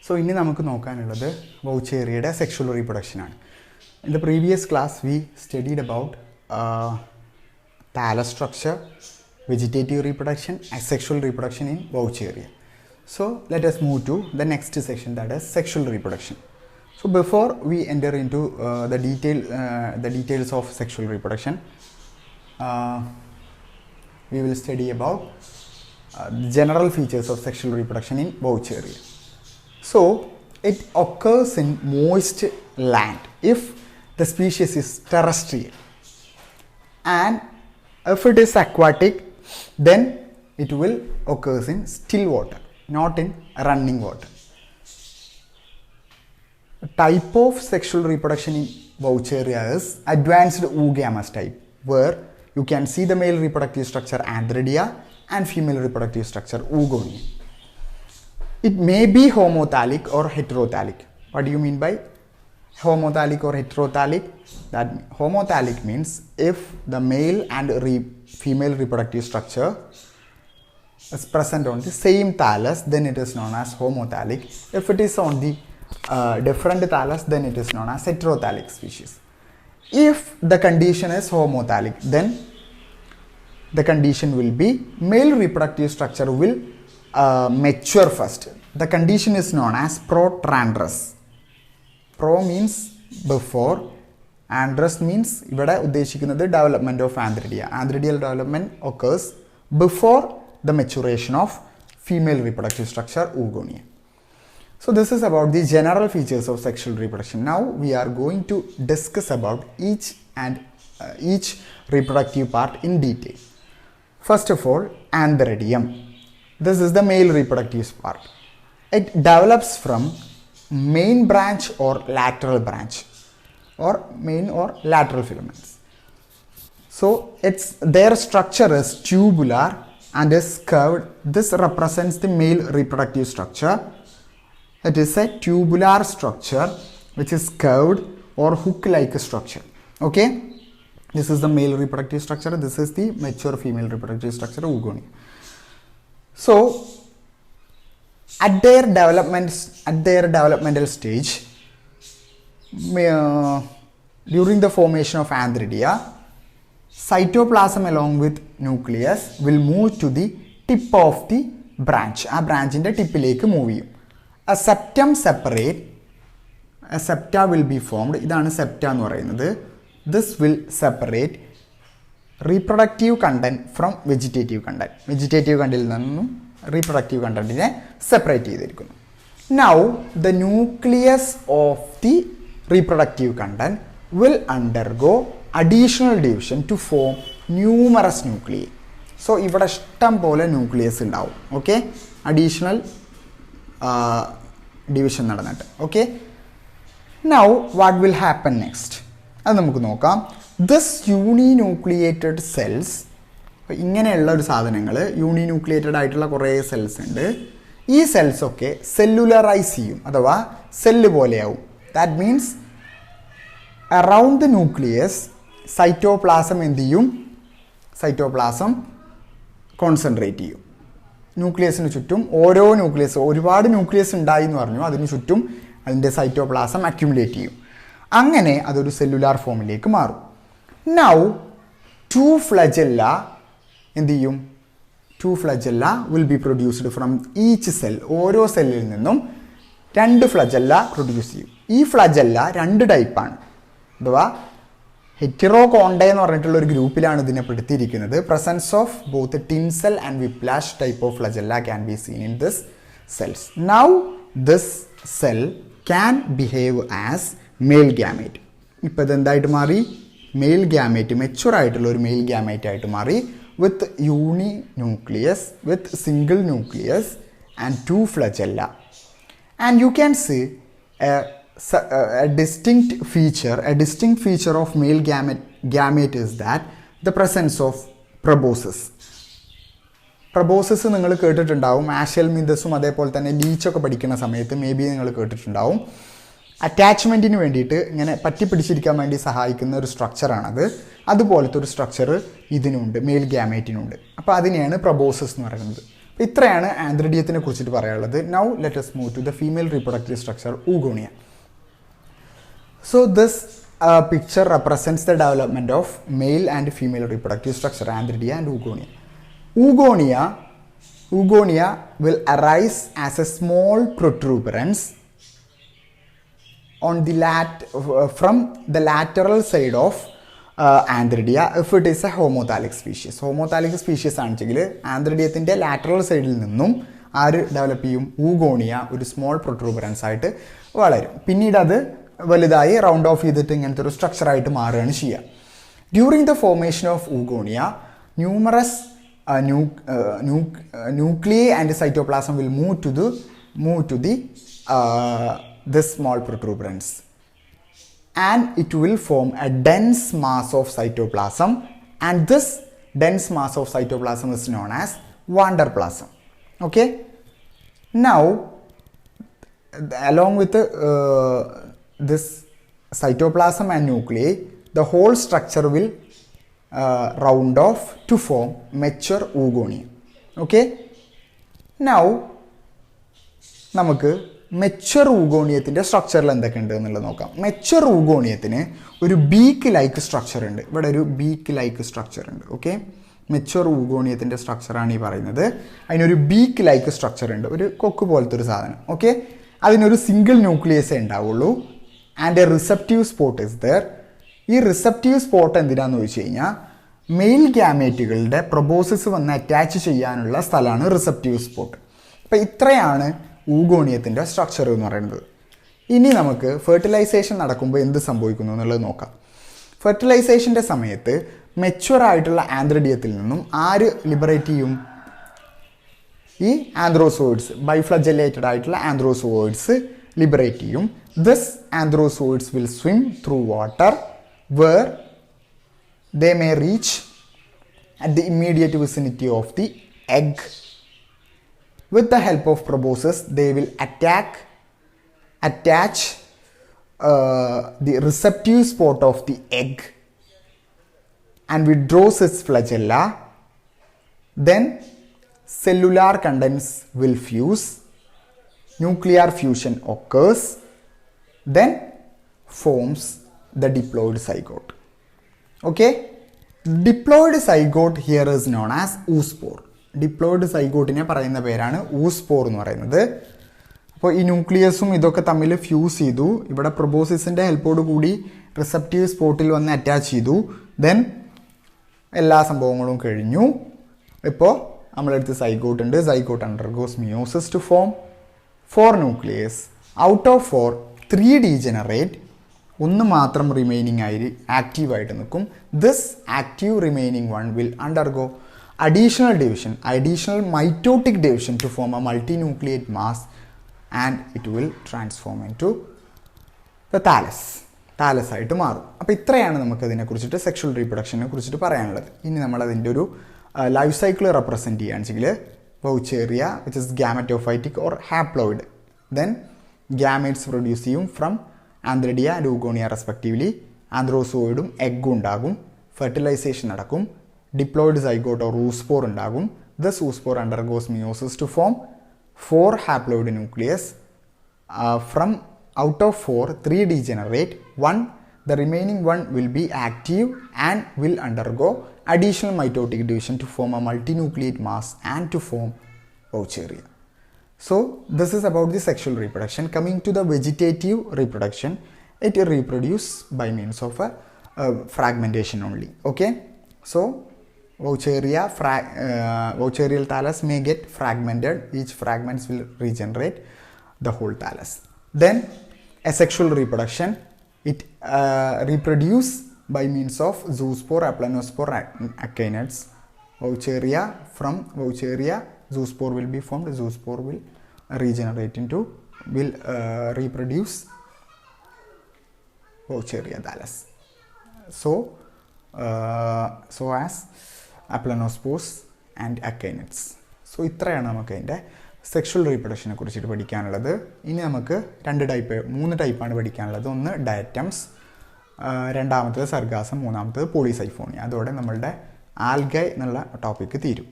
So, in this Vaucheria sexual reproduction. In the previous class, we studied about thallus structure, vegetative reproduction, asexual reproduction in Vaucheria. So, let us move to the next section, that is sexual reproduction. So, before we enter into the details of sexual reproduction, we will study about the general features of sexual reproduction in Vaucheria. So, it occurs in moist land if the species is terrestrial, and if it is aquatic, then it will occur in still water, not in running water. A type of sexual reproduction in Vaucheria is advanced oogamous type, where you can see the male reproductive structure Antheridia and female reproductive structure Oogonia. It may be homothallic or heterothallic. What do you mean by homothallic or heterothallic? That homothallic means if the male and female reproductive structure is present on the same thallus, then it is known as homothallic. If it is on the different thallus, then it is known as heterothallic species. If the condition is homothallic, then the condition will be male reproductive structure will mature first. The condition is known as protrandrous. Pro means before, androus means development of antheridia. Antheridial development occurs before the maturation of female reproductive structure oogonia. So this is about the general features of sexual reproduction. Now we are going to discuss about each reproductive part in detail. First of all, antheridium. This is the male reproductive part. It develops from main branch or lateral branch, or main or lateral filaments. So their structure is tubular and is curved. This represents the male reproductive structure. It is a tubular structure which is curved or hook-like structure. Okay, this is the male reproductive structure. This is the mature female reproductive structure oogonia. So, at their developmental stage, during the formation of antheridia, cytoplasm along with nucleus will move to the tip of the branch. A branch in the tip move. A septa will be formed. This is septa. This will separate reproductive content from vegetative content. Vegetative content and reproductive content separate. Now, the nucleus of the reproductive content will undergo additional division to form numerous nuclei. So, here is a nucleus. Okay? Additional division. Okay? Now, what will happen next? This uninucleated cells, uninucleated cells, these cells cellularize. That means around the nucleus, cytoplasm concentrate. Nucleus in chuttum, oro nucleus, orivadu nucleus undayi ennu paranju, adinu chuttum adinte cytoplasm accumulate cheyum. Angane adoru cellular form ilekku marum. Now, two flagella will be produced from each cell. Oro cell il ninnum rendu flagella produce cheyum. Ee flagella rendu type aanu. Adava heterochondae ennu parnittulla oru groupilanu idine peduttirikkunnathu. Presence of both tinsel and whiplash type of flagella can be seen in this cells. Now, this cell can behave as male gamete. Now, male gamete, mature male gamete with uninucleus, with single nucleus and two flagella. And you can see a distinct feature of male gamete is that the presence of proboscis. Proboscis you have heard about, Ashel Mindasum, leech maybe you have heard about. Attachment in പറ്റി പിടിച്ചിരിക്കാൻ വേണ്ടി സഹായിക്കുന്ന ഒരു സ്ട്രക്ചറാണത്. അതുപോലത്തെ ഒരു structure ഇതിനുണ്ട്, mail ഗ്യാമേറ്റിനുണ്ട്. അപ്പോൾ അതിനെയാണ് പ്രൊബോസസ് എന്ന് പറയുന്നത്. ഇത്രയാണ് ആന്ത്രിഡിയത്തിനെ കുറിച്ചിട്ട് പറയാനുള്ളത്. Now let us move to the female reproductive structure, oogonia. So this picture represents the development of male and female reproductive structure, antheridia and oogonia. Oogonia will arise as a small protuberance on the from the lateral side of antheridia if it is a homothallic species. Homothallic species ആണെങ്കിൽ ആന്ത്രിഡിയത്തിൻ്റെ lateral സൈഡിൽ നിന്നും ആര് develop ചെയ്യും? Oogonia ഒരു small protuberance ആയിട്ട് വളരും. പിന്നീട് അത് വലുതായി റൗണ്ട് ഓഫ് ചെയ്തിട്ട് ഇങ്ങനത്തെ ഒരു സ്ട്രക്ചറായിട്ട് മാറുകയാണ് ചെയ്യുക. During the formation of oogonia numerous nuclei and cytoplasm will move to this small protuberance, and it will form a dense mass of cytoplasm, and this dense mass of cytoplasm is known as wanderplasm. Okay, now along with this cytoplasm and nuclei, the whole structure will round off to form mature oogonia. Okay, now നമുക്ക് mature ഊഗോണിയത്തിൻ്റെ സ്ട്രക്ചറിൽ എന്തൊക്കെ ഉണ്ട് എന്നുള്ളത് നോക്കാം. Mature ഊഗോണിയത്തിന് ഒരു beak like structure ഉണ്ട്. ഇവിടെ ഒരു ബീക്ക് ലൈക്ക് സ്ട്രക്ചർ ഉണ്ട്. ഓക്കെ, മെച്ചുവർ ഊഗോണിയത്തിൻ്റെ സ്ട്രക്ചറാണ് ഈ പറയുന്നത്. അതിനൊരു ബീക്ക് ലൈക്ക് സ്ട്രക്ചർ ഉണ്ട്, ഒരു കൊക്ക് പോലത്തെ ഒരു സാധനം. ഓക്കെ, അതിനൊരു സിംഗിൾ ന്യൂക്ലിയസേ ഉണ്ടാവുള്ളൂ. And A receptive spot is there. ഈ റിസപ്റ്റീവ് സ്പോട്ട് എന്തിനാന്ന് ചോദിച്ചു കഴിഞ്ഞാൽ മെയിൽ ഗ്യാമേറ്റുകളുടെ പ്രൊബോസിസ് വന്ന് അറ്റാച്ച് ചെയ്യാനുള്ള സ്ഥലമാണ് റിസപ്റ്റീവ് സ്പോട്ട്. അപ്പം ഇത്രയാണ് ഊഗോണിയത്തിൻ്റെ സ്ട്രക്ചർ എന്ന് പറയുന്നത്. ഇനി നമുക്ക് ഫെർട്ടിലൈസേഷൻ നടക്കുമ്പോൾ എന്ത് സംഭവിക്കുന്നു എന്നുള്ളത് നോക്കാം. ഫെർട്ടിലൈസേഷൻ്റെ സമയത്ത് മെച്യൂർ ആയിട്ടുള്ള ആന്ത്രിഡിയത്തിൽ നിന്നും ആര് ലിബറേറ്റ് ചെയ്യും? ഈ ആന്ത്രോസോയിഡ്സ്, ബൈഫ്ലജലേറ്റഡ് ആയിട്ടുള്ള ആന്ത്രോസോയിഡ്സ് ലിബറേറ്റ് ചെയ്യും. This antherozoids will swim through water where they may reach at the immediate vicinity of the egg. With the help of proboscis, they will attach the receptive spot of the egg and withdraws its flagella. Then cellular contents will fuse, nuclear fusion occurs, then forms the diploid zygote. Okay, diploid zygote here is known as oospore. Diploid zygote-നെ പറയുന്ന പേരാണ് oospore എന്ന് പറയുന്നത്. അപ്പോൾ ഈ ന്യൂക്ലിയസും ഇതൊക്കെ തമ്മിൽ fuse ചെയ്തു. ഇവിടെ പ്രൊബോസിസിൻ്റെ ഹെൽപ്പോട് കൂടി റിസപ്റ്റീവ് സ്പോട്ടിൽ വന്ന് അറ്റാച്ച് ചെയ്തു. ദെൻ എല്ലാ സംഭവങ്ങളും കഴിഞ്ഞു. ഇപ്പോൾ നമ്മളെടുത്ത് സൈഗോട്ട് ഉണ്ട്. Zygote undergoes meiosis two form 4 nucleus. Out of 4, 3 degenerate, ഒന്ന് മാത്രം റിമൈനിങ് ആയി ആക്റ്റീവായിട്ട് നിൽക്കും. This active remaining one will undergo additional division, additional mitotic division to form a multinucleate mass, and it will transform into the thallus ആയിട്ട് മാറും. അപ്പോൾ ഇത്രയാണ് നമുക്ക് ഇതിനെക്കുറിച്ചിട്ട് സെക്ഷൽ റീപ്രൊഡക്ഷനെ കുറിച്ചിട്ട് പറയാനുള്ളത്. ഇനി നമ്മൾ അതിൻ്റെ ഒരു ലൈഫ് സൈക്കിൾ റെപ്രസെൻറ്റ് ചെയ്യുകയാണെങ്കിൽ Vaucheria which is gametophytic or haploid. Then gametes produce ചെയ്യും from antheridia and oogonia respectively. ആന്ത്രോസോയിഡും എഗ്ഗും ഉണ്ടാകും. ഫെർട്ടിലൈസേഷൻ നടക്കും. Diploid zygote or oospore ഉണ്ടാകും. This oospore undergoes meiosis to form 4 haploid nucleus. From out of 4, 3 degenerate. The remaining one will be active and will undergo additional mitotic division to form a multinucleate mass and to form Vaucheria. So this is about the sexual reproduction. Coming to the vegetative reproduction, it reproduces by means of a fragmentation only. Okay, so Vaucherial thallus may get fragmented. Each fragments will regenerate the whole thallus. Then asexual reproduction, it reproduce by means of zoospore, aplanospore, achaenids. Vaucheria, from Vaucheria, zoospore will be formed. Zoospore will reproduce Vaucheria thallus. So as aplanospores and achaenids. So ഇത്രയാണ് നമുക്ക് അതിൻ്റെ sexual റീപ്രൊഡക്ഷനെ കുറിച്ചിട്ട് പഠിക്കാനുള്ളത്. ഇനി നമുക്ക് 3 ടൈപ്പാണ് പഠിക്കാനുള്ളത്. ഒന്ന് ഡയറ്റംസ്, രണ്ടാമത്തേത് സർഗാസം, മൂന്നാമത്തേത് പോളിസൈഫോണിയ. അതോടെ നമ്മളുടെ ആൽഗൈ എന്നുള്ള ടോപ്പിക്ക് തീരും.